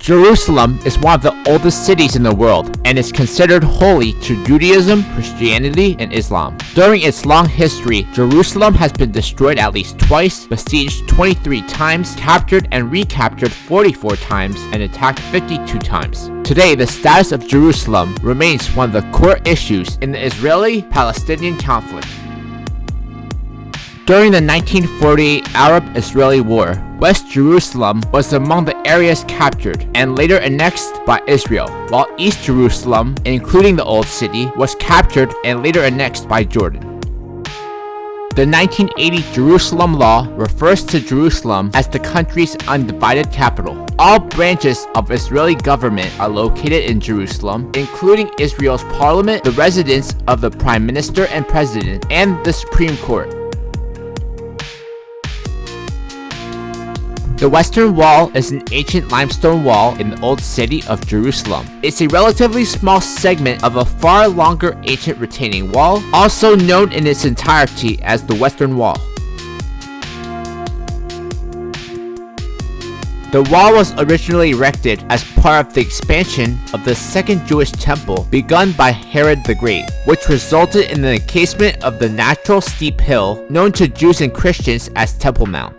Jerusalem is one of the oldest cities in the world and is considered holy to Judaism, Christianity, and Islam. During its long history, Jerusalem has been destroyed at least twice, besieged 23 times, captured and recaptured 44 times, and attacked 52 times. Today, the status of Jerusalem remains one of the core issues in the Israeli-Palestinian conflict. During the 1948 Arab-Israeli War, West Jerusalem was among the areas captured and later annexed by Israel, while East Jerusalem, including the Old City, was captured and later annexed by Jordan. The 1980 Jerusalem Law refers to Jerusalem as the country's undivided capital. All branches of Israeli government are located in Jerusalem, including Israel's parliament, the residence of the prime minister and president, and the Supreme Court. The Western Wall is an ancient limestone wall in the Old City of Jerusalem. It's a relatively small segment of a far longer ancient retaining wall, also known in its entirety as the Western Wall. The wall was originally erected as part of the expansion of the Second Jewish Temple begun by Herod the Great, which resulted in the encasement of the natural steep hill known to Jews and Christians as Temple Mount.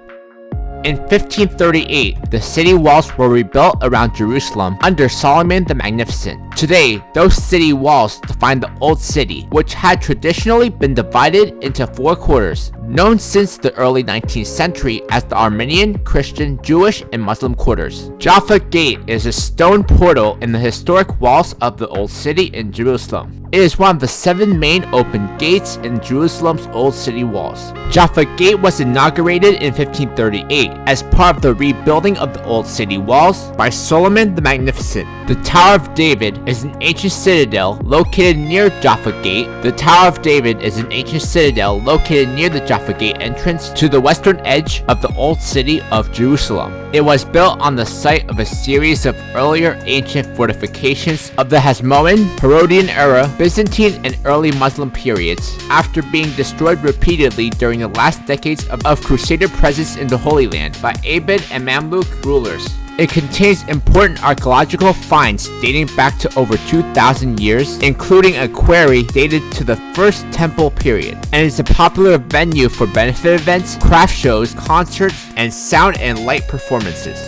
In 1538, the city walls were rebuilt around Jerusalem under Solomon the Magnificent. Today, those city walls define the Old City, which had traditionally been divided into four quarters, known since the early 19th century as the Armenian, Christian, Jewish, and Muslim quarters. Jaffa Gate is a stone portal in the historic walls of the Old City in Jerusalem. It is one of the 7 main open gates in Jerusalem's Old City walls. Jaffa Gate was inaugurated in 1538 as part of the rebuilding of the Old City walls by Solomon the Magnificent. The Tower of David is an ancient citadel located near Jaffa Gate. The Tower of David is an ancient citadel located near the Jaffa Gate entrance to the western edge of the Old City of Jerusalem. It was built on the site of a series of earlier ancient fortifications of the Hasmonean, Herodian era, Byzantine, and early Muslim periods, after being destroyed repeatedly during the last decades of Crusader presence in the Holy Land by Ayyubid and Mamluk rulers. It contains important archaeological finds dating back to over 2,000 years, including a quarry dated to the First Temple period, and is a popular venue for benefit events, craft shows, concerts, and sound and light performances.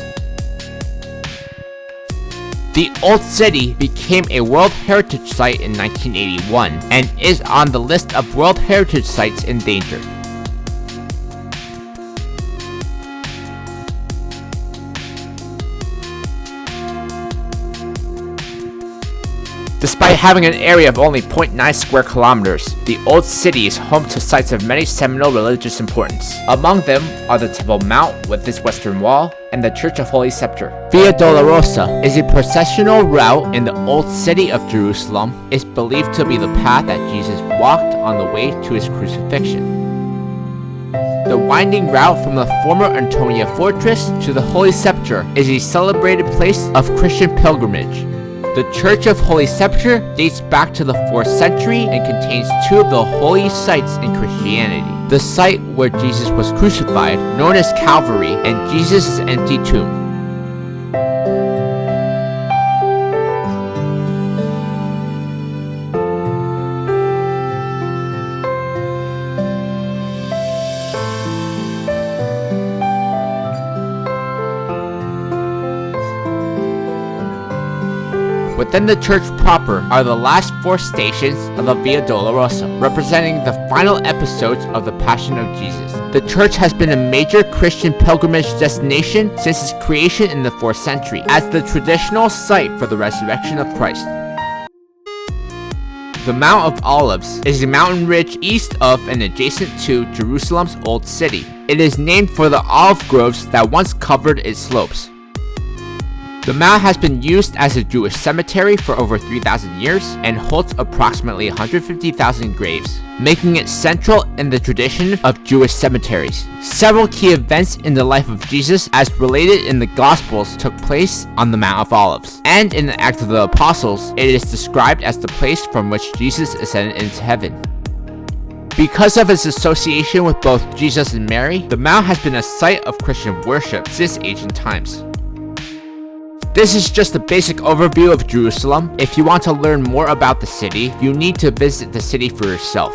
The Old City became a World Heritage Site in 1981 and is on the list of World Heritage Sites in danger. Despite having an area of only 0.9 square kilometers, the Old City is home to sites of many seminal religious importance. Among them are the Temple Mount with its western wall and the Church of Holy Sepulchre. Via Dolorosa is a processional route in the Old City of Jerusalem. It's believed to be the path that Jesus walked on the way to his crucifixion. The winding route from the former Antonia Fortress to the Holy Sepulchre is a celebrated place of Christian pilgrimage. The Church of Holy Sepulchre dates back to the 4th century and contains 2 of the holy sites in Christianity. The site where Jesus was crucified, known as Calvary, and Jesus' empty tomb. Within the church proper are the last 4 stations of the Via Dolorosa, representing the final episodes of the Passion of Jesus. The church has been a major Christian pilgrimage destination since its creation in the 4th century, as the traditional site for the resurrection of Christ. The Mount of Olives is a mountain ridge east of and adjacent to Jerusalem's Old City. It is named for the olive groves that once covered its slopes. The mount has been used as a Jewish cemetery for over 3,000 years and holds approximately 150,000 graves, making it central in the tradition of Jewish cemeteries. Several key events in the life of Jesus as related in the Gospels took place on the Mount of Olives, and in the Acts of the Apostles, it is described as the place from which Jesus ascended into heaven. Because of its association with both Jesus and Mary, the mount has been a site of Christian worship since ancient times. This is just a basic overview of Jerusalem. If you want to learn more about the city, you need to visit the city for yourself.